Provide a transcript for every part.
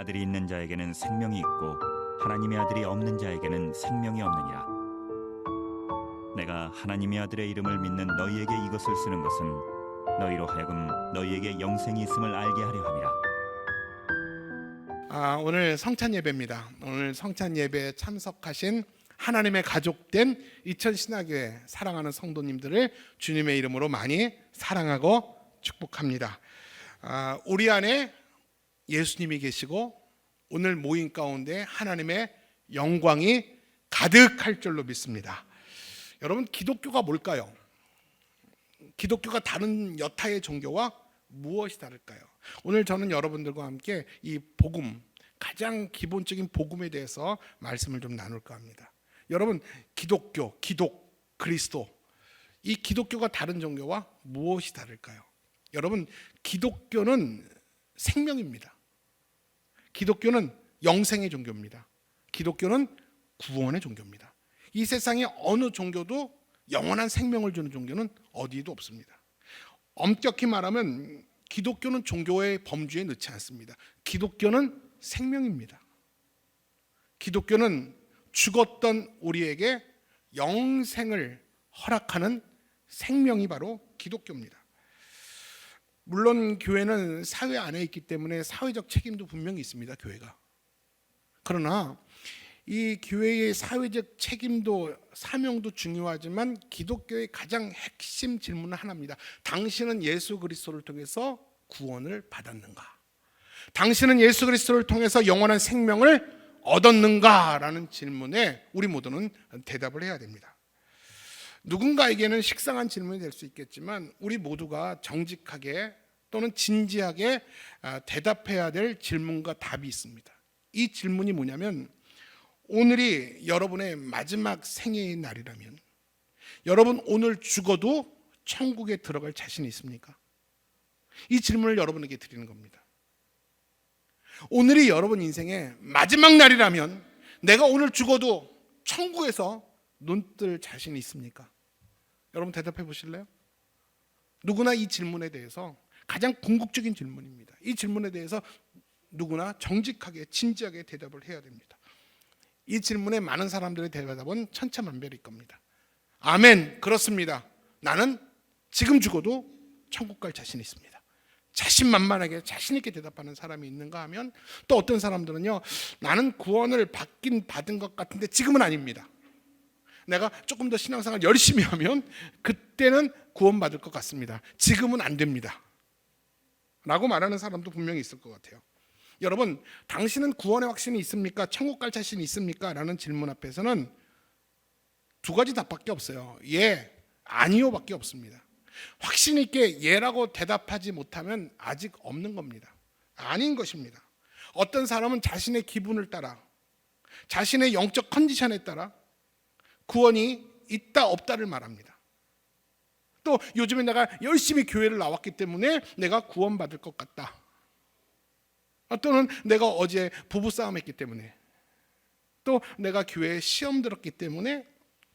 아들이 있는 자에게는 생명이 있고 하나님의 아들이 없는 자에게는 생명이 없느니라. 내가 하나님의 아들의 이름을 믿는 너희에게 이것을 쓰는 것은 너희로 하여금 너희에게 영생이 있음을 알게 하려 함이라. 오늘 성찬 예배입니다. 오늘 성찬 예배에 참석하신 하나님의 가족된 이천신학교회 사랑하는 성도님들을 주님의 이름으로 많이 사랑하고 축복합니다. 우리 안에 예수님이 계시고 오늘 모임 가운데 하나님의 영광이 가득할 줄로 믿습니다. 여러분, 기독교가 뭘까요? 기독교가 다른 여타의 종교와 무엇이 다를까요? 오늘 저는 여러분들과 함께 이 복음, 가장 기본적인 복음에 대해서 말씀을 좀 나눌까 합니다. 여러분, 기독교, 그리스도, 이 기독교가 다른 종교와 무엇이 다를까요? 여러분, 기독교는 생명입니다. 기독교는 영생의 종교입니다. 기독교는 구원의 종교입니다. 이 세상의 어느 종교도 영원한 생명을 주는 종교는 어디에도 없습니다. 엄격히 말하면 기독교는 종교의 범주에 넣지 않습니다. 기독교는 생명입니다. 기독교는 죽었던 우리에게 영생을 허락하는 생명이 바로 기독교입니다. 물론 교회는 사회 안에 있기 때문에 사회적 책임도 분명히 있습니다. 교회가. 그러나 이 교회의 사회적 책임도 사명도 중요하지만 기독교의 가장 핵심 질문은 하나입니다. 당신은 예수 그리스도를 통해서 구원을 받았는가? 당신은 예수 그리스도를 통해서 영원한 생명을 얻었는가? 라는 질문에 우리 모두는 대답을 해야 됩니다. 누군가에게는 식상한 질문이 될 수 있겠지만 우리 모두가 정직하게 또는 진지하게 대답해야 될 질문과 답이 있습니다. 이 질문이 뭐냐면, 오늘이 여러분의 마지막 생애의 날이라면 여러분 오늘 죽어도 천국에 들어갈 자신이 있습니까? 이 질문을 여러분에게 드리는 겁니다. 오늘이 여러분 인생의 마지막 날이라면 내가 오늘 죽어도 천국에서 눈뜰 자신이 있습니까? 여러분 대답해 보실래요? 누구나 이 질문에 대해서, 가장 궁극적인 질문입니다. 이 질문에 대해서 누구나 정직하게 진지하게 대답을 해야 됩니다. 이 질문에 많은 사람들의 대답은 천차만별일 겁니다. 아멘, 그렇습니다. 나는 지금 죽어도 천국 갈 자신이 있습니다. 자신만만하게 자신 있게 대답하는 사람이 있는가 하면, 또 어떤 사람들은요, 나는 구원을 받은 것 같은데 지금은 아닙니다. 내가 조금 더 신앙생활 열심히 하면 그때는 구원받을 것 같습니다. 지금은 안 됩니다. 라고 말하는 사람도 분명히 있을 것 같아요. 여러분, 당신은 구원의 확신이 있습니까? 천국 갈 자신이 있습니까? 라는 질문 앞에서는 두 가지 답밖에 없어요. 예, 아니요 밖에 없습니다. 확신 있게 예라고 대답하지 못하면 아직 없는 겁니다. 아닌 것입니다. 어떤 사람은 자신의 기분을 따라, 자신의 영적 컨디션에 따라 구원이 있다 없다를 말합니다. 또 요즘에 내가 열심히 교회를 나왔기 때문에 내가 구원받을 것 같다. 또는 내가 어제 부부싸움 했기 때문에, 또 내가 교회에 시험 들었기 때문에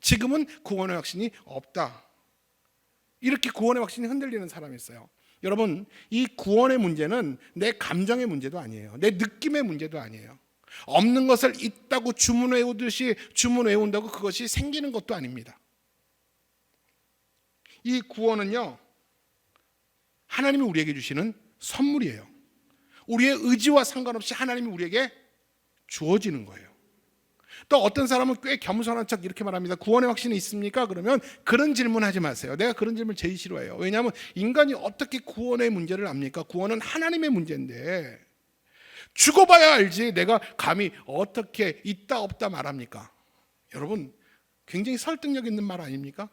지금은 구원의 확신이 없다. 이렇게 구원의 확신이 흔들리는 사람이 있어요. 여러분, 이 구원의 문제는 내 감정의 문제도 아니에요. 내 느낌의 문제도 아니에요. 없는 것을 있다고 주문해오듯이 주문해온다고 그것이 생기는 것도 아닙니다. 이 구원은요, 하나님이 우리에게 주시는 선물이에요. 우리의 의지와 상관없이 하나님이 우리에게 주어지는 거예요. 또 어떤 사람은 꽤 겸손한 척 이렇게 말합니다. 구원의 확신이 있습니까? 그러면 그런 질문하지 마세요. 내가 그런 질문 제일 싫어해요. 왜냐하면 인간이 어떻게 구원의 문제를 압니까? 구원은 하나님의 문제인데 죽어봐야 알지 내가 감히 어떻게 있다 없다 말합니까? 여러분, 굉장히 설득력 있는 말 아닙니까?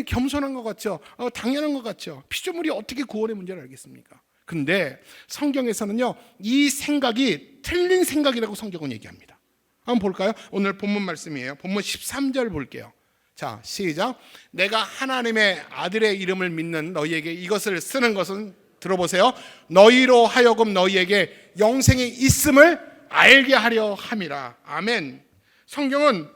겸손한 것 같죠? 당연한 것 같죠? 피조물이 어떻게 구원의 문제를 알겠습니까? 근데 성경에서는요, 이 생각이 틀린 생각이라고 성경은 얘기합니다. 한번 볼까요? 오늘 본문 말씀이에요. 본문 13절 볼게요. 자, 시작. 내가 하나님의 아들의 이름을 믿는 너희에게 이것을 쓰는 것은, 들어보세요, 너희로 하여금 너희에게 영생이 있음을 알게 하려 함이라. 아멘. 성경은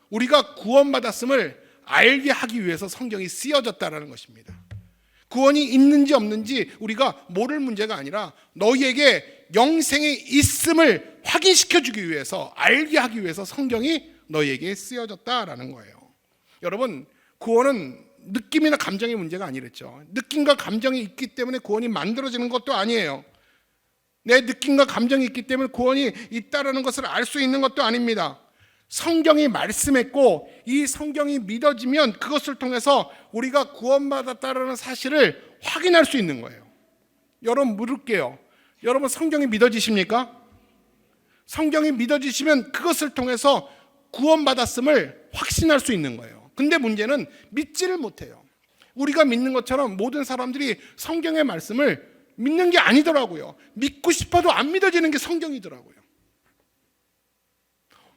우리가 구원받았음을 알게 하기 위해서 성경이 쓰여졌다라는 것입니다. 구원이 있는지 없는지 우리가 모를 문제가 아니라 너희에게 영생의 있음을 확인시켜주기 위해서, 알게 하기 위해서 성경이 너희에게 쓰여졌다라는 거예요. 여러분, 구원은 느낌이나 감정의 문제가 아니랬죠. 느낌과 감정이 있기 때문에 구원이 만들어지는 것도 아니에요. 내 느낌과 감정이 있기 때문에 구원이 있다라는 것을 알 수 있는 것도 아닙니다. 성경이 말씀했고 이 성경이 믿어지면 그것을 통해서 우리가 구원받았다라는 사실을 확인할 수 있는 거예요. 여러분, 물을게요. 여러분, 성경이 믿어지십니까? 성경이 믿어지시면 그것을 통해서 구원받았음을 확신할 수 있는 거예요. 근데 문제는 믿지를 못해요. 우리가 믿는 것처럼 모든 사람들이 성경의 말씀을 믿는 게 아니더라고요. 믿고 싶어도 안 믿어지는 게 성경이더라고요.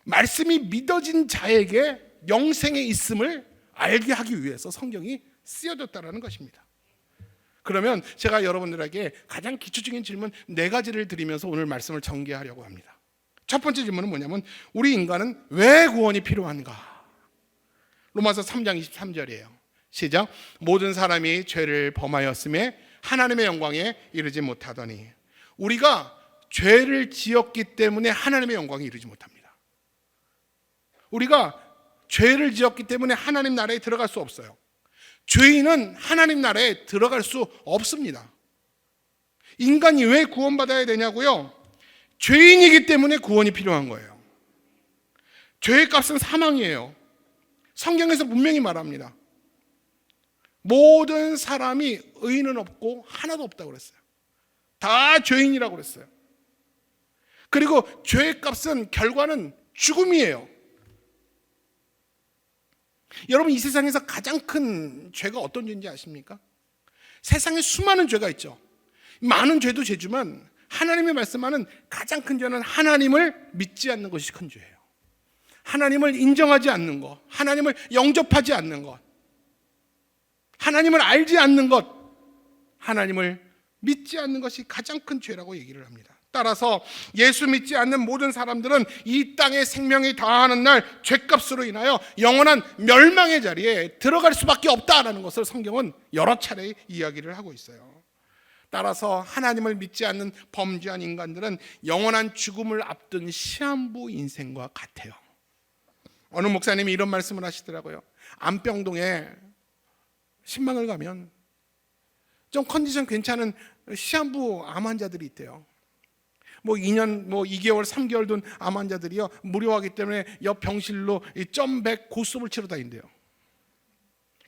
말씀이 믿어진 자에게 영생의 있음을 알게 하기 위해서 성경이 쓰여졌다는 것입니다. 그러면 제가 여러분들에게 가장 기초적인 질문 4가지를 드리면서 오늘 말씀을 전개하려고 합니다. 첫 번째 질문은 뭐냐면, 우리 인간은 왜 구원이 필요한가? 로마서 3장 23절이에요. 시작. 모든 사람이 죄를 범하였음에 하나님의 영광에 이르지 못하더니. 우리가 죄를 지었기 때문에 하나님의 영광에 이르지 못합니다. 우리가 죄를 지었기 때문에 하나님 나라에 들어갈 수 없어요. 죄인은 하나님 나라에 들어갈 수 없습니다. 인간이 왜 구원받아야 되냐고요? 죄인이기 때문에 구원이 필요한 거예요. 죄의 값은 사망이에요. 성경에서 분명히 말합니다. 모든 사람이 의인은 없고 하나도 없다고 그랬어요. 다 죄인이라고 그랬어요. 그리고 죄의 값은, 결과는 죽음이에요. 여러분, 이 세상에서 가장 큰 죄가 어떤 죄인지 아십니까? 세상에 수많은 죄가 있죠. 많은 죄도 죄지만 하나님의 말씀하는 가장 큰 죄는 하나님을 믿지 않는 것이 큰 죄예요. 하나님을 인정하지 않는 것, 하나님을 영접하지 않는 것, 하나님을 알지 않는 것, 하나님을 믿지 않는 것이 가장 큰 죄라고 얘기를 합니다. 따라서 예수 믿지 않는 모든 사람들은 이 땅의 생명이 다하는 날 죄값으로 인하여 영원한 멸망의 자리에 들어갈 수밖에 없다라는 것을 성경은 여러 차례 이야기를 하고 있어요. 따라서 하나님을 믿지 않는 범죄한 인간들은 영원한 죽음을 앞둔 시한부 인생과 같아요. 어느 목사님이 이런 말씀을 하시더라고요. 안병동에 신방을 가면 좀 컨디션 괜찮은 시한부 암 환자들이 있대요. 2년, 2개월, 3개월 둔 암 환자들이요, 무료하기 때문에 옆 병실로 이 점백 고스톱을 치러 다닌대요.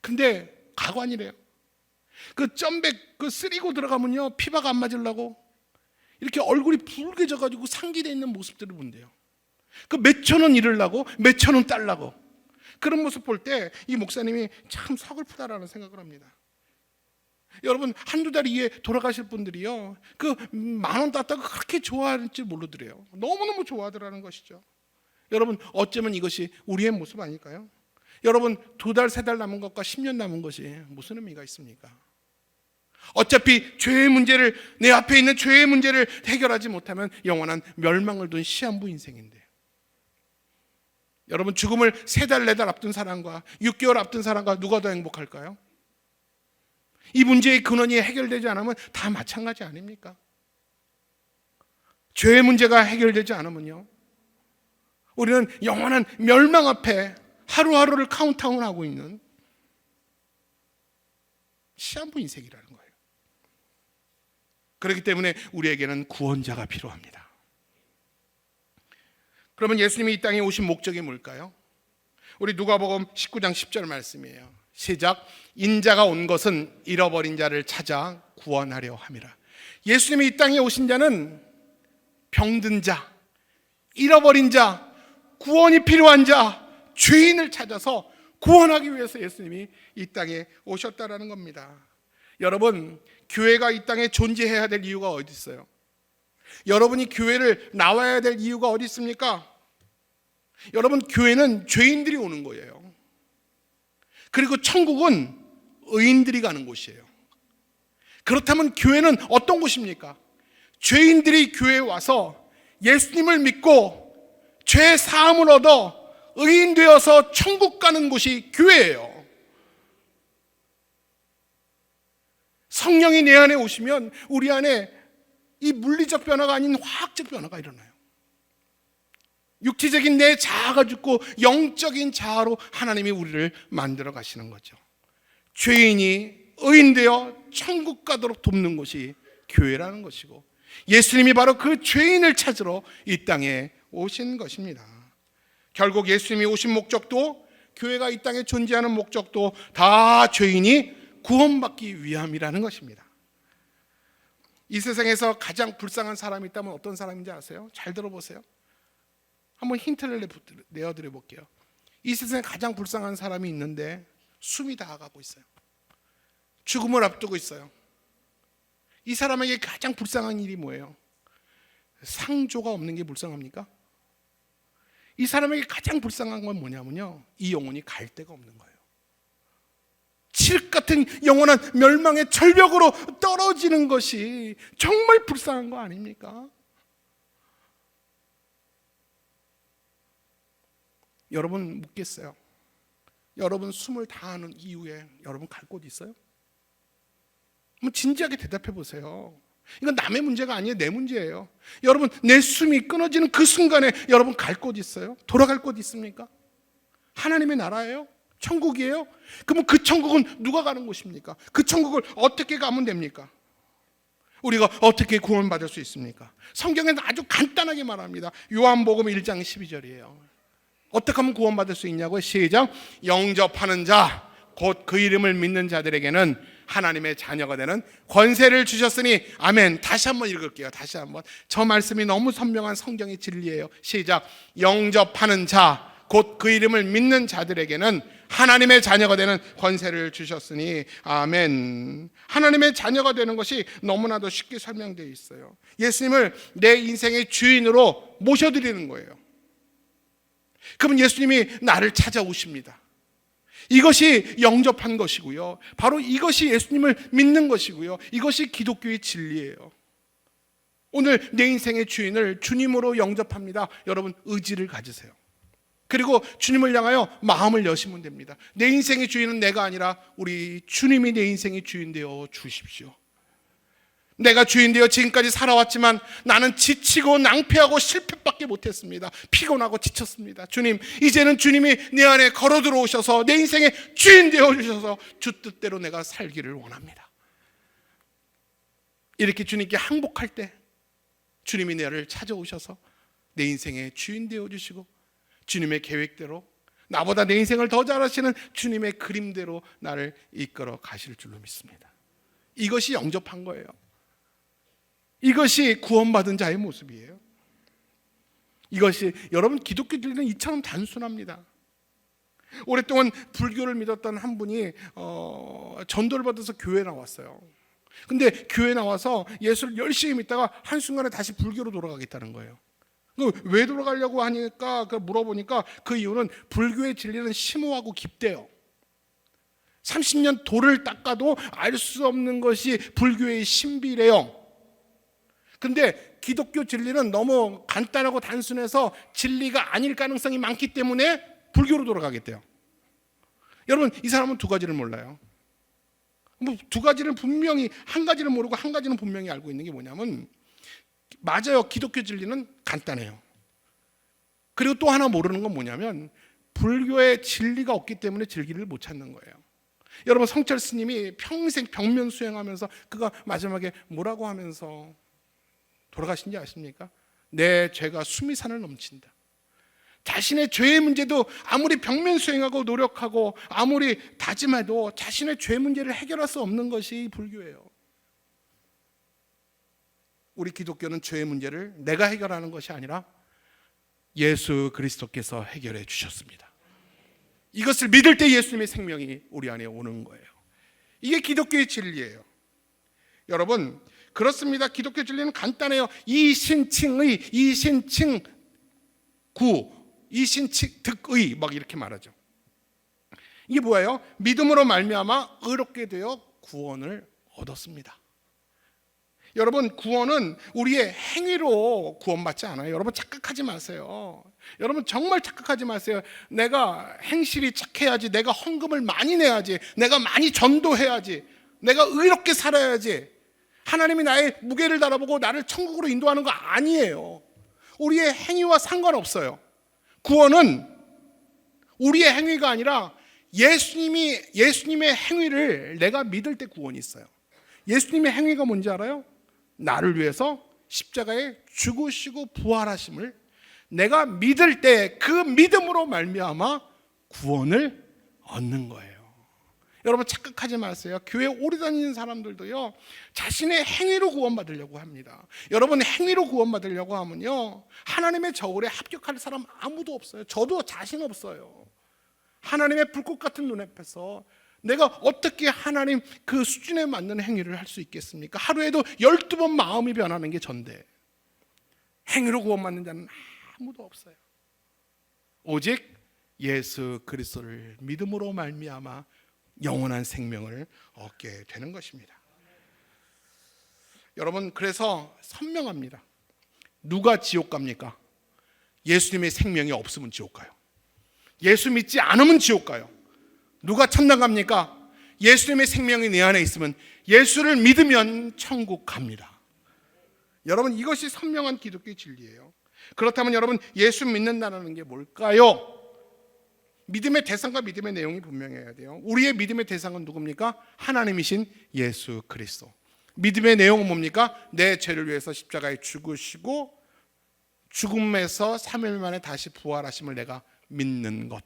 근데 가관이래요. 그 점백 쓰리고 들어가면요, 피박 안 맞으려고 이렇게 얼굴이 붉게 져가지고 상기되어 있는 모습들을 본대요. 그 몇천 원 잃으려고, 몇천 원 딸라고. 그런 모습 볼 때 이 목사님이 참 서글프다라는 생각을 합니다. 여러분, 한두 달 이후에 돌아가실 분들이요, 그 10,000원 땄다고 그렇게 좋아할지 모르더래요. 너무너무 좋아하더라는 것이죠. 여러분, 어쩌면 이것이 우리의 모습 아닐까요? 여러분, 2달, 3달 남은 것과 10년 남은 것이 무슨 의미가 있습니까? 어차피 죄의 문제를, 내 앞에 있는 죄의 문제를 해결하지 못하면 영원한 멸망을 둔 시한부 인생인데, 여러분, 죽음을 3달, 4달 앞둔 사람과 6개월 앞둔 사람과 누가 더 행복할까요? 이 문제의 근원이 해결되지 않으면 다 마찬가지 아닙니까? 죄의 문제가 해결되지 않으면요, 우리는 영원한 멸망 앞에 하루하루를 카운트다운하고 있는 시한부 인생이라는 거예요. 그렇기 때문에 우리에게는 구원자가 필요합니다. 그러면 예수님이 이 땅에 오신 목적이 뭘까요? 우리 누가복음 19장 10절 말씀이에요. 시작. 인자가 온 것은 잃어버린 자를 찾아 구원하려 함이라. 예수님이 이 땅에 오신 자는 병든 자, 잃어버린 자, 구원이 필요한 자, 죄인을 찾아서 구원하기 위해서 예수님이 이 땅에 오셨다라는 겁니다. 여러분, 교회가 이 땅에 존재해야 될 이유가 어디 있어요? 여러분이 교회를 나와야 될 이유가 어디 있습니까? 여러분, 교회는 죄인들이 오는 거예요. 그리고 천국은 의인들이 가는 곳이에요. 그렇다면 교회는 어떤 곳입니까? 죄인들이 교회에 와서 예수님을 믿고 죄 사함을 얻어 의인 되어서 천국 가는 곳이 교회예요. 성령이 내 안에 오시면 우리 안에 이 물리적 변화가 아닌 화학적 변화가 일어나요. 육체적인 내 자아가 죽고 영적인 자아로 하나님이 우리를 만들어 가시는 거죠. 죄인이 의인되어 천국 가도록 돕는 것이 교회라는 것이고, 예수님이 바로 그 죄인을 찾으러 이 땅에 오신 것입니다. 결국 예수님이 오신 목적도, 교회가 이 땅에 존재하는 목적도 다 죄인이 구원받기 위함이라는 것입니다. 이 세상에서 가장 불쌍한 사람이 있다면 어떤 사람인지 아세요? 잘 들어보세요. 한번 힌트를 내어드려 볼게요. 이 세상에 가장 불쌍한 사람이 있는데 숨이 다가가고 있어요. 죽음을 앞두고 있어요. 이 사람에게 가장 불쌍한 일이 뭐예요? 상조가 없는 게 불쌍합니까? 이 사람에게 가장 불쌍한 건 뭐냐면요, 이 영혼이 갈 데가 없는 거예요. 칠흑 같은 영원한 멸망의 절벽으로 떨어지는 것이 정말 불쌍한 거 아닙니까? 여러분 묻겠어요. 여러분 숨을 다하는 이후에 여러분 갈 곳 있어요? 한번 진지하게 대답해 보세요. 이건 남의 문제가 아니에요. 내 문제예요. 여러분, 내 숨이 끊어지는 그 순간에 여러분 갈 곳 있어요? 돌아갈 곳 있습니까? 하나님의 나라예요? 천국이에요? 그러면 그 천국은 누가 가는 곳입니까? 그 천국을 어떻게 가면 됩니까? 우리가 어떻게 구원받을 수 있습니까? 성경에는 아주 간단하게 말합니다. 요한복음 1장 12절이에요. 어떻게 하면 구원받을 수 있냐고요? 시작. 영접하는 자, 곧 그 이름을 믿는 자들에게는 하나님의 자녀가 되는 권세를 주셨으니. 아멘. 다시 한번 읽을게요. 다시 한번. 저 말씀이 너무 선명한 성경의 진리예요. 시작. 영접하는 자, 곧 그 이름을 믿는 자들에게는 하나님의 자녀가 되는 권세를 주셨으니. 아멘. 하나님의 자녀가 되는 것이 너무나도 쉽게 설명되어 있어요. 예수님을 내 인생의 주인으로 모셔드리는 거예요. 그러면 예수님이 나를 찾아오십니다. 이것이 영접한 것이고요. 바로 이것이 예수님을 믿는 것이고요. 이것이 기독교의 진리예요. 오늘 내 인생의 주인을 주님으로 영접합니다. 여러분 의지를 가지세요. 그리고 주님을 향하여 마음을 여시면 됩니다. 내 인생의 주인은 내가 아니라 우리 주님이 내 인생의 주인 되어 주십시오. 내가 주인 되어 지금까지 살아왔지만 나는 지치고 낭패하고 실패밖에 못했습니다. 피곤하고 지쳤습니다. 주님, 이제는 주님이 내 안에 걸어 들어오셔서 내 인생의 주인 되어 주셔서 주 뜻대로 내가 살기를 원합니다. 이렇게 주님께 항복할 때 주님이 나를 찾아오셔서 내 인생의 주인 되어 주시고 주님의 계획대로, 나보다 내 인생을 더 잘 아시는 주님의 그림대로 나를 이끌어 가실 줄로 믿습니다. 이것이 영접한 거예요. 이것이 구원받은 자의 모습이에요. 이것이, 여러분, 기독교 진리는 이처럼 단순합니다. 오랫동안 불교를 믿었던 한 분이 전도를 받아서 교회에 나왔어요. 근데 교회에 나와서 예수를 열심히 믿다가 한순간에 다시 불교로 돌아가겠다는 거예요. 왜 돌아가려고 하니까 물어보니까 그 이유는 불교의 진리는 심오하고 깊대요. 30년 돌을 닦아도 알 수 없는 것이 불교의 신비래요. 근데 기독교 진리는 너무 간단하고 단순해서 진리가 아닐 가능성이 많기 때문에 불교로 돌아가겠대요. 여러분, 이 사람은 두 가지를 몰라요. 두 가지를 분명히, 한 가지를 모르고 한 가지는 분명히 알고 있는 게 뭐냐면, 맞아요, 기독교 진리는 간단해요. 그리고 또 하나 모르는 건 뭐냐면, 불교의 진리가 없기 때문에 진리를 못 찾는 거예요. 여러분, 성철 스님이 평생 병면 수행하면서 그가 마지막에 뭐라고 하면서 돌아가신지 아십니까? 내 죄가 수미산을 넘친다. 자신의 죄의 문제도 아무리 병면 수행하고 노력하고 아무리 다짐해도 자신의 죄 문제를 해결할 수 없는 것이 불교예요. 우리 기독교는 죄의 문제를 내가 해결하는 것이 아니라 예수 그리스도께서 해결해 주셨습니다. 이것을 믿을 때 예수님의 생명이 우리 안에 오는 거예요. 이게 기독교의 진리예요. 여러분, 그렇습니다. 기독교 진리는 간단해요. 이신칭의, 이신칭구, 이신득의 막 이렇게 말하죠. 이게 뭐예요? 믿음으로 말미암아 의롭게 되어 구원을 얻었습니다. 여러분, 구원은 우리의 행위로 구원받지 않아요. 여러분, 착각하지 마세요. 여러분, 정말 착각하지 마세요. 내가 행실이 착해야지, 내가 헌금을 많이 내야지, 내가 많이 전도해야지, 내가 의롭게 살아야지, 하나님이 나의 무게를 달아보고 나를 천국으로 인도하는 거 아니에요. 우리의 행위와 상관없어요. 구원은 우리의 행위가 아니라 예수님의 행위를 내가 믿을 때 구원이 있어요. 예수님의 행위가 뭔지 알아요? 나를 위해서 십자가에 죽으시고 부활하심을 내가 믿을 때 그 믿음으로 말미암아 구원을 얻는 거예요. 여러분 착각하지 마세요. 교회 오래 다니는 사람들도요, 자신의 행위로 구원받으려고 합니다. 여러분 행위로 구원받으려고 하면요, 하나님의 저울에 합격할 사람 아무도 없어요. 저도 자신 없어요. 하나님의 불꽃 같은 눈앞에서 내가 어떻게 하나님 그 수준에 맞는 행위를 할 수 있겠습니까? 하루에도 12번 마음이 변하는 게 전데 행위로 구원받는 자는 아무도 없어요. 오직 예수 그리스도를 믿음으로 말미암아 영원한 생명을 얻게 되는 것입니다. 여러분 그래서 선명합니다. 누가 지옥 갑니까? 예수님의 생명이 없으면 지옥 가요. 예수 믿지 않으면 지옥 가요. 누가 천당 갑니까? 예수님의 생명이 내 안에 있으면, 예수를 믿으면 천국 갑니다. 여러분 이것이 선명한 기독교의 진리예요. 그렇다면 여러분 예수 믿는다는 게 뭘까요? 믿음의 대상과 믿음의 내용이 분명해야 돼요. 우리의 믿음의 대상은 누굽니까? 하나님이신 예수 그리스도. 믿음의 내용은 뭡니까? 내 죄를 위해서 십자가에 죽으시고 죽음에서 3일 만에 다시 부활하심을 내가 믿는 것.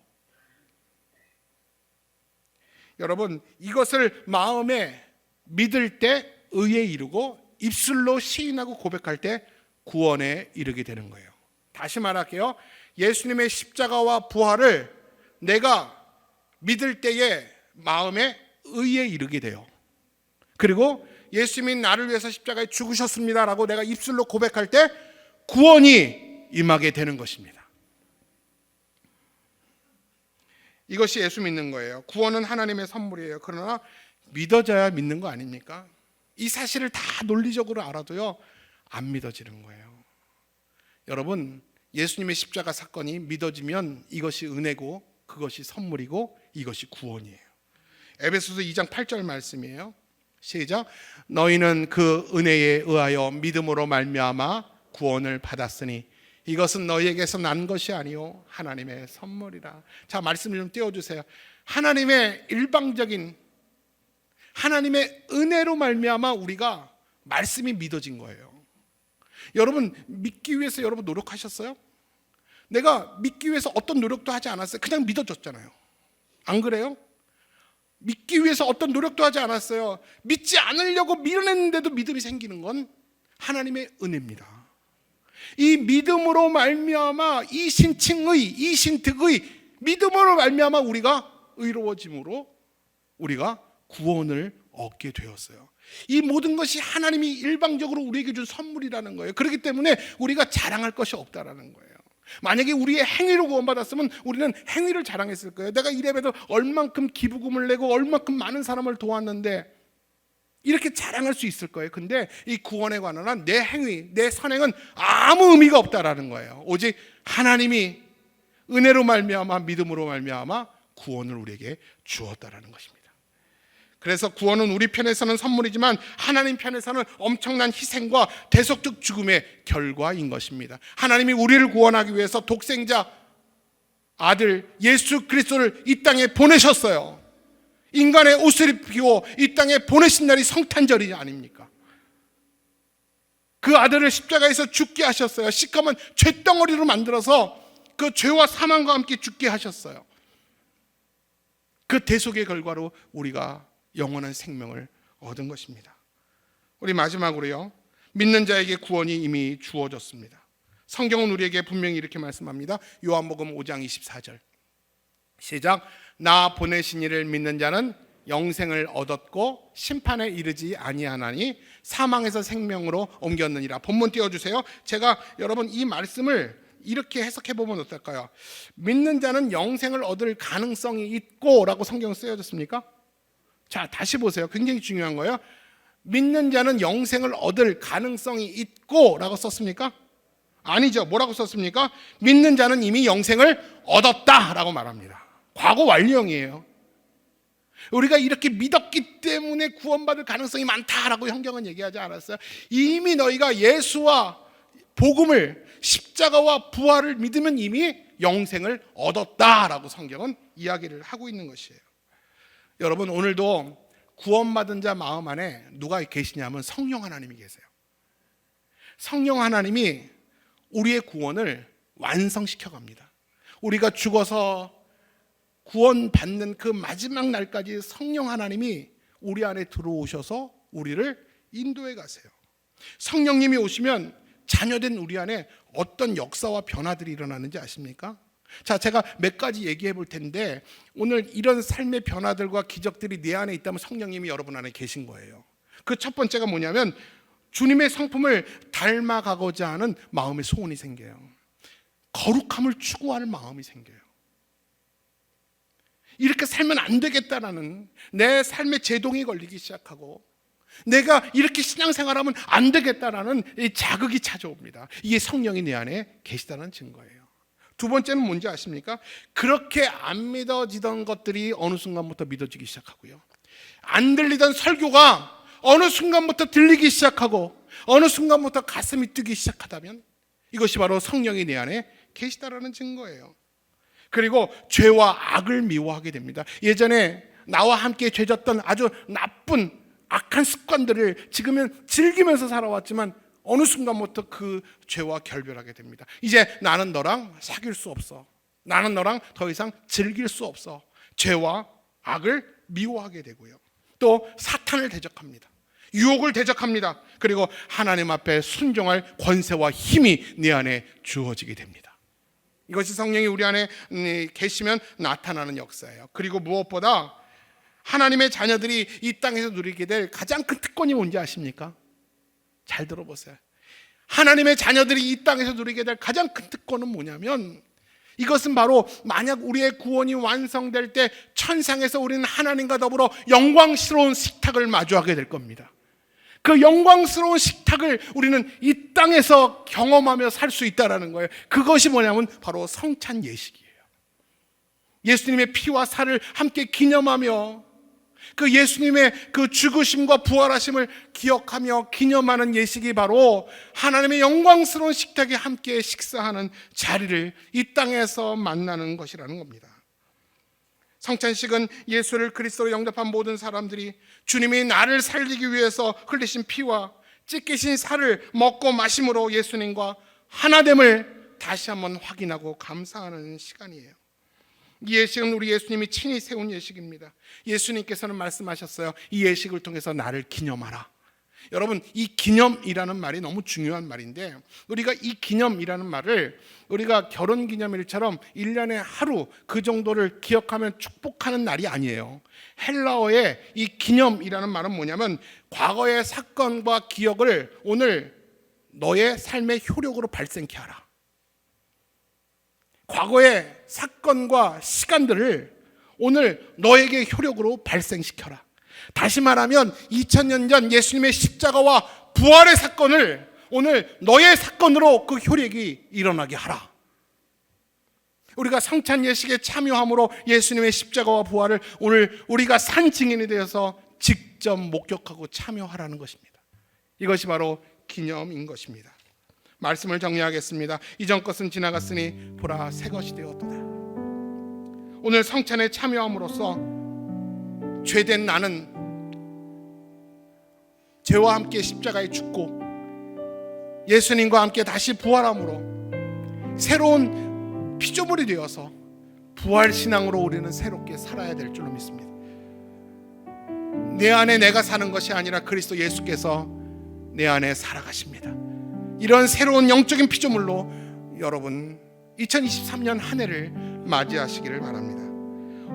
여러분 이것을 마음에 믿을 때 의에 이르고 입술로 시인하고 고백할 때 구원에 이르게 되는 거예요. 다시 말할게요. 예수님의 십자가와 부활을 내가 믿을 때에 마음에 의에 이르게 돼요. 그리고 예수님이 나를 위해서 십자가에 죽으셨습니다라고 내가 입술로 고백할 때 구원이 임하게 되는 것입니다. 이것이 예수 믿는 거예요. 구원은 하나님의 선물이에요. 그러나 믿어져야 믿는 거 아닙니까? 이 사실을 다 논리적으로 알아도요, 안 믿어지는 거예요. 여러분 예수님의 십자가 사건이 믿어지면 이것이 은혜고 그것이 선물이고 이것이 구원이에요. 에베소서 2장 8절 말씀이에요. 시작. 너희는 그 은혜에 의하여 믿음으로 말미암아 구원을 받았으니 이것은 너희에게서 난 것이 아니요 하나님의 선물이라. 자, 말씀을 좀 띄워주세요. 하나님의 일방적인 하나님의 은혜로 말미암아 우리가 말씀이 믿어진 거예요. 여러분 믿기 위해서 여러분 노력하셨어요? 내가 믿기 위해서 어떤 노력도 하지 않았어요. 그냥 믿어졌잖아요. 안 그래요? 믿기 위해서 어떤 노력도 하지 않았어요. 믿지 않으려고 밀어냈는데도 믿음이 생기는 건 하나님의 은혜입니다. 이 믿음으로 말미암아 이 신칭의, 이 신득의 믿음으로 말미암아 우리가 의로워짐으로 우리가 구원을 얻게 되었어요. 이 모든 것이 하나님이 일방적으로 우리에게 준 선물이라는 거예요. 그렇기 때문에 우리가 자랑할 것이 없다라는 거예요. 만약에 우리의 행위로 구원받았으면 우리는 행위를 자랑했을 거예요. 내가 이래봬도 얼만큼 기부금을 내고 얼만큼 많은 사람을 도왔는데 이렇게 자랑할 수 있을 거예요. 근데 이 구원에 관한 내 행위, 내 선행은 아무 의미가 없다라는 거예요. 오직 하나님이 은혜로 말미암아 믿음으로 말미암아 구원을 우리에게 주었다라는 것입니다. 그래서 구원은 우리 편에서는 선물이지만 하나님 편에서는 엄청난 희생과 대속적 죽음의 결과인 것입니다. 하나님이 우리를 구원하기 위해서 독생자 아들 예수 그리스도를 이 땅에 보내셨어요. 인간의 옷을 입히고 이 땅에 보내신 날이 성탄절이 아닙니까? 그 아들을 십자가에서 죽게 하셨어요. 시커먼 쇳덩어리로 만들어서 그 죄와 사망과 함께 죽게 하셨어요. 그 대속의 결과로 우리가 영원한 생명을 얻은 것입니다. 우리 마지막으로요, 믿는 자에게 구원이 이미 주어졌습니다. 성경은 우리에게 분명히 이렇게 말씀합니다. 요한복음 5장 24절 시작. 나 보내신 이를 믿는 자는 영생을 얻었고 심판에 이르지 아니하나니 사망에서 생명으로 옮겼느니라. 본문 띄워주세요. 제가 여러분 이 말씀을 이렇게 해석해 보면 어떨까요? 믿는 자는 영생을 얻을 가능성이 있고 라고 성경 쓰여졌습니까? 자, 다시 보세요. 굉장히 중요한 거예요. 믿는 자는 영생을 얻을 가능성이 있고 라고 썼습니까? 아니죠. 뭐라고 썼습니까? 믿는 자는 이미 영생을 얻었다 라고 말합니다. 과거 완료형이에요. 우리가 이렇게 믿었기 때문에 구원받을 가능성이 많다라고 성경은 얘기하지 않았어요. 이미 너희가 예수와 복음을, 십자가와 부활을 믿으면 이미 영생을 얻었다라고 성경은 이야기를 하고 있는 것이에요. 여러분, 오늘도 구원받은 자 마음 안에 누가 계시냐면 성령 하나님이 계세요. 성령 하나님이 우리의 구원을 완성시켜 갑니다. 우리가 죽어서 구원받는 그 마지막 날까지 성령 하나님이 우리 안에 들어오셔서 우리를 인도해 가세요. 성령님이 오시면 자녀된 우리 안에 어떤 역사와 변화들이 일어나는지 아십니까? 자, 제가 몇 가지 얘기해 볼 텐데, 오늘 이런 삶의 변화들과 기적들이 내 안에 있다면 성령님이 여러분 안에 계신 거예요. 그 첫 번째가 뭐냐면 주님의 성품을 닮아가고자 하는 마음의 소원이 생겨요. 거룩함을 추구하는 마음이 생겨요. 이렇게 살면 안 되겠다라는 내 삶의 제동이 걸리기 시작하고, 내가 이렇게 신앙생활하면 안 되겠다라는 이 자극이 찾아옵니다. 이게 성령이 내 안에 계시다는 증거예요. 두 번째는 뭔지 아십니까? 그렇게 안 믿어지던 것들이 어느 순간부터 믿어지기 시작하고요, 안 들리던 설교가 어느 순간부터 들리기 시작하고, 어느 순간부터 가슴이 뛰기 시작하다면 이것이 바로 성령이 내 안에 계시다라는 증거예요. 그리고 죄와 악을 미워하게 됩니다. 예전에 나와 함께 죄졌던 아주 나쁜 악한 습관들을 지금은 즐기면서 살아왔지만 어느 순간부터 그 죄와 결별하게 됩니다. 이제 나는 너랑 사귈 수 없어. 나는 너랑 더 이상 즐길 수 없어. 죄와 악을 미워하게 되고요, 또 사탄을 대적합니다. 유혹을 대적합니다. 그리고 하나님 앞에 순종할 권세와 힘이 내 안에 주어지게 됩니다. 이것이 성령이 우리 안에 계시면 나타나는 역사예요. 그리고 무엇보다 하나님의 자녀들이 이 땅에서 누리게 될 가장 큰 특권이 뭔지 아십니까? 잘 들어보세요. 하나님의 자녀들이 이 땅에서 누리게 될 가장 큰 특권은 뭐냐면, 이것은 바로 만약 우리의 구원이 완성될 때 천상에서 우리는 하나님과 더불어 영광스러운 식탁을 마주하게 될 겁니다. 그 영광스러운 식탁을 우리는 이 땅에서 경험하며 살 수 있다는 거예요. 그것이 뭐냐면 바로 성찬 예식이에요. 예수님의 피와 살을 함께 기념하며 그 예수님의 그 죽으심과 부활하심을 기억하며 기념하는 예식이 바로 하나님의 영광스러운 식탁에 함께 식사하는 자리를 이 땅에서 만나는 것이라는 겁니다. 성찬식은 예수를 그리스도로 영접한 모든 사람들이 주님이 나를 살리기 위해서 흘리신 피와 찢기신 살을 먹고 마심으로 예수님과 하나됨을 다시 한번 확인하고 감사하는 시간이에요. 이 예식은 우리 예수님이 친히 세운 예식입니다. 예수님께서는 말씀하셨어요. 이 예식을 통해서 나를 기념하라. 여러분, 이 기념이라는 말이 너무 중요한 말인데, 우리가 이 기념이라는 말을 우리가 결혼기념일처럼 1년에 하루 그 정도를 기억하면 축복하는 날이 아니에요. 헬라어의 이 기념이라는 말은 뭐냐면 과거의 사건과 기억을 오늘 너의 삶의 효력으로 발생케 하라. 과거의 사건과 시간들을 오늘 너에게 효력으로 발생시켜라. 다시 말하면 2000년 전 예수님의 십자가와 부활의 사건을 오늘 너의 사건으로 그 효력이 일어나게 하라. 우리가 성찬 예식에 참여함으로 예수님의 십자가와 부활을 오늘 우리가 산 증인이 되어서 직접 목격하고 참여하라는 것입니다. 이것이 바로 기념인 것입니다. 말씀을 정리하겠습니다. 이전 것은 지나갔으니 보라 새 것이 되었도다. 오늘 성찬에 참여함으로써 죄된 나는 죄와 함께 십자가에 죽고 예수님과 함께 다시 부활함으로 새로운 피조물이 되어서 부활신앙으로 우리는 새롭게 살아야 될 줄로 믿습니다. 내 안에 내가 사는 것이 아니라 그리스도 예수께서 내 안에 살아가십니다. 이런 새로운 영적인 피조물로 여러분 2023년 한 해를 맞이하시기를 바랍니다.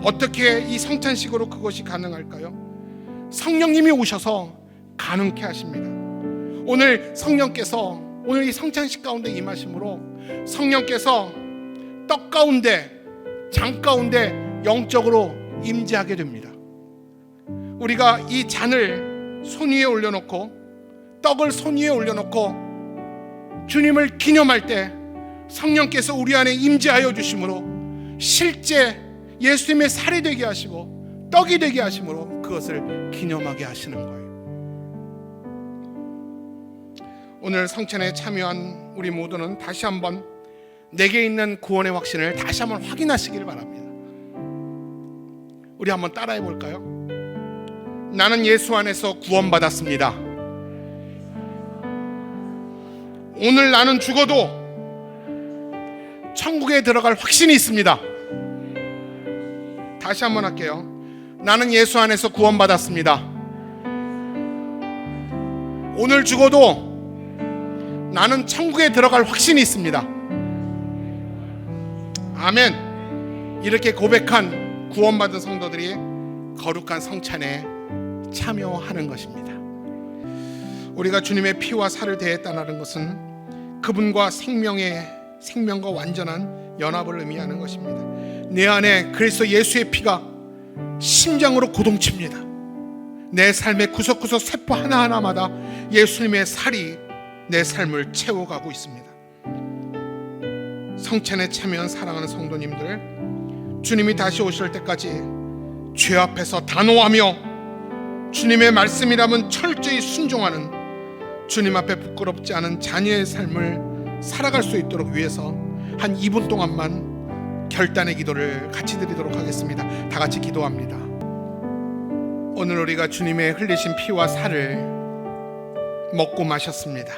어떻게 이 성찬식으로 그것이 가능할까요? 성령님이 오셔서 가능케 하십니다. 오늘 성령께서 오늘 이 성찬식 가운데 임하심으로 성령께서 떡 가운데 장 가운데 영적으로 임재하게 됩니다. 우리가 이 잔을 손 위에 올려놓고 떡을 손 위에 올려놓고 주님을 기념할 때 성령께서 우리 안에 임재하여 주심으로 실제 예수님의 살이 되게 하시고 떡이 되게 하심으로 그것을 기념하게 하시는 거예요. 오늘 성찬에 참여한 우리 모두는 다시 한번 내게 있는 구원의 확신을 다시 한번 확인하시길 바랍니다. 우리 한번 따라해 볼까요? 나는 예수 안에서 구원받았습니다. 오늘 나는 죽어도 천국에 들어갈 확신이 있습니다. 다시 한번 할게요. 나는 예수 안에서 구원받았습니다. 오늘 죽어도 나는 천국에 들어갈 확신이 있습니다. 아멘. 이렇게 고백한 구원받은 성도들이 거룩한 성찬에 참여하는 것입니다. 우리가 주님의 피와 살을 대했다는 것은 그분과 생명과 완전한 연합을 의미하는 것입니다. 내 안에 그리스도 예수의 피가 심장으로 고동칩니다. 내 삶의 구석구석 세포 하나하나마다 예수님의 살이 내 삶을 채워가고 있습니다. 성찬에 참여한 사랑하는 성도님들, 주님이 다시 오실 때까지 죄 앞에서 단호하며 주님의 말씀이라면 철저히 순종하는, 주님 앞에 부끄럽지 않은 자녀의 삶을 살아갈 수 있도록 위해서 한 2분 동안만 결단의 기도를 같이 드리도록 하겠습니다. 다 같이 기도합니다. 오늘 우리가 주님의 흘리신 피와 살을 먹고 마셨습니다.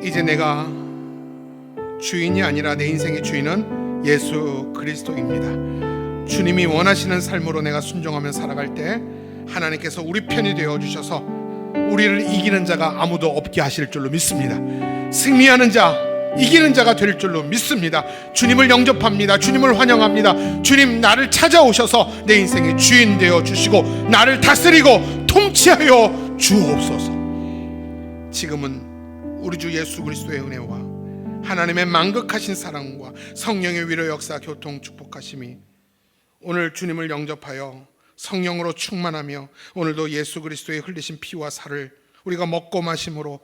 이제 내가 주인이 아니라 내 인생의 주인은 예수 그리스도입니다. 주님이 원하시는 삶으로 내가 순종하며 살아갈 때 하나님께서 우리 편이 되어 주셔서 우리를 이기는 자가 아무도 없게 하실 줄로 믿습니다. 승리하는 자, 이기는 자가 될 줄로 믿습니다. 주님을 영접합니다. 주님을 환영합니다. 주님, 나를 찾아오셔서 내 인생의 주인 되어 주시고 나를 다스리고 통치하여 주옵소서. 지금은 우리 주 예수 그리스도의 은혜와 하나님의 만극하신 사랑과 성령의 위로 역사 교통 축복하심이 오늘 주님을 영접하여 성령으로 충만하며 오늘도 예수 그리스도의 흘리신 피와 살을 우리가 먹고 마심으로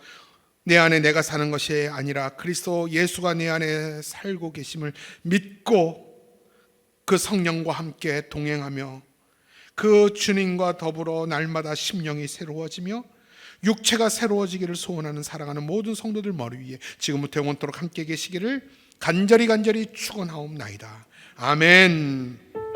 내 안에 내가 사는 것이 아니라 그리스도 예수가 내 안에 살고 계심을 믿고 그 성령과 함께 동행하며 그 주님과 더불어 날마다 심령이 새로워지며 육체가 새로워지기를 소원하는 사랑하는 모든 성도들 머리 위에 지금부터 영원토록 함께 계시기를 간절히 축원하옵나이다. 아멘.